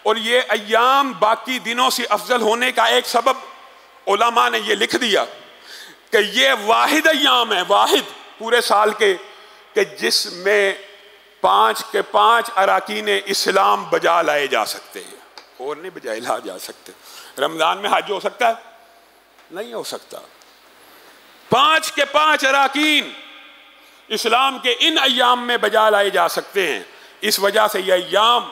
और ये अय्याम बाकी दिनों से अफजल होने का एक सबब उलमा ने ये लिख दिया कि ये वाहिद अय्याम है, वाहिद पूरे साल के, कि जिसमें 5 के 5 अराकीन इस्लाम बजा लाए जा सकते हैं, और नहीं बजाए ला जा सकते। रमज़ान में हज हो सकता है? नहीं हो सकता। 5 के 5 अराकीन इस्लाम के इन अय्याम में बजा लाए जा सकते हैं। इस वजह से यह अय्याम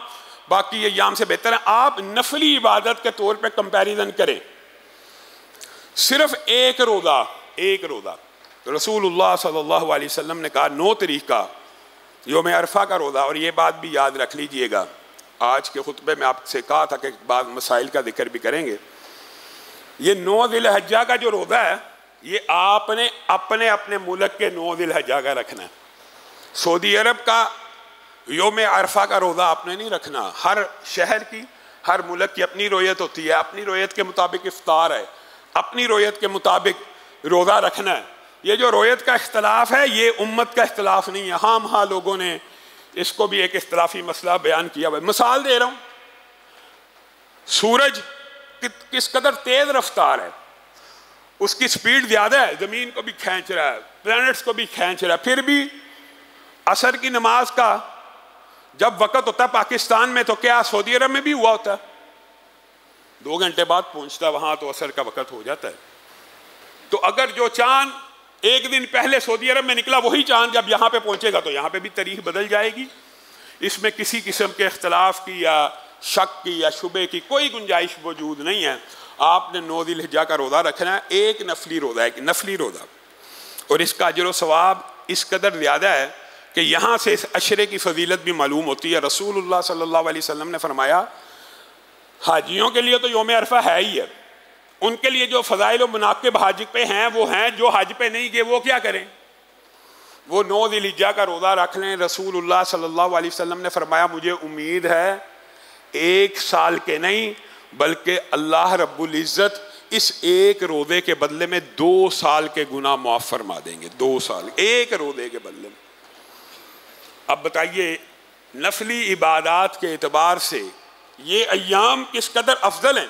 बाकी अय्याम से बेहतर है। आप नफली इबादत के तौर पे कंपैरिजन करें, सिर्फ एक रोज़ा रसूलुल्लाह सल्लल्लाहु अलैहि वसल्लम ने कहा 9 तारीख का योम अरफा का रोज़ा। और ये बात भी याद रख लीजिएगा, आज के खुतबे में आपसे कहा था कि बाद मसाइल का जिक्र भी करेंगे। ये 9 ज़िलहज्जा का जो रोज़ा है, ये आपने अपने अपने मुल्क के 9 ज़िलहज्जा का रखना है। सऊदी अरब का योम अरफा का रोज़ा आपने नहीं रखना। हर शहर की, हर मुल्क की अपनी रोयत होती है, अपनी रोयत के मुताबिक इफ्तार है, अपनी रोयत के मुताबिक रोज़ा रखना है। ये जो रोयत का इख्तलाफ है, ये उम्मत का इख्तलाफ नहीं है। हाँ लोगों ने इसको भी एक इख्तलाफी मसला बयान किया हुआ। मिसाल दे रहा हूँ, सूरज किस कदर तेज रफ्तार है, उसकी स्पीड ज़्यादा है, ज़मीन को भी खींच रहा है, प्लैनेट्स को भी खींच रहा है। फिर भी असर की नमाज का जब वक़्त होता है पाकिस्तान में, तो क्या सऊदी अरब में भी हुआ होता है? 2 घंटे बाद पहुंचता वहां तो असर का वक़्त हो जाता है। तो अगर जो चांद एक दिन पहले सऊदी अरब में निकला, वही चांद जब यहाँ पे पहुंचेगा तो यहाँ पे भी तारीख बदल जाएगी। इसमें किसी किस्म के इख्तलाफ की या शक की या शुबे की कोई गुंजाइश मौजूद नहीं है। आपने 9 ज़िलहिज्जा का रोज़ा रखना है, एक नफली रोज़ा, और इसका अजर व सवाब इस कदर ज़्यादा है कि यहाँ से इस अशरे की फजीलत भी मालूम होती है। रसूलुल्लाह सल्लल्लाहु अलैहि वसल्लम ने फरमाया, हाजियों के लिए तो योम अरफा है ही है, उनके लिए जो फ़ज़ाइल व मुनाक़िब हज पे हैं वो हैं, जो हज पे नहीं गए वो क्या करें? वो 9 ज़िलहिज्जा का रोज़ा रख लें। रसूलुल्लाह सल्लल्लाहु अलैहि वसल्लम ने फरमाया, मुझे उम्मीद है 1 साल के नहीं बल्कि अल्लाह रब्बुल इज़्ज़त इस एक रोज़े के बदले में 2 साल के गुनाह माफ़ फरमा देंगे। 2 साल एक रोज़े के बदले में। अब बताइए, नफली इबादात के एतबार से ये अय्याम किस कदर अफजल हैं।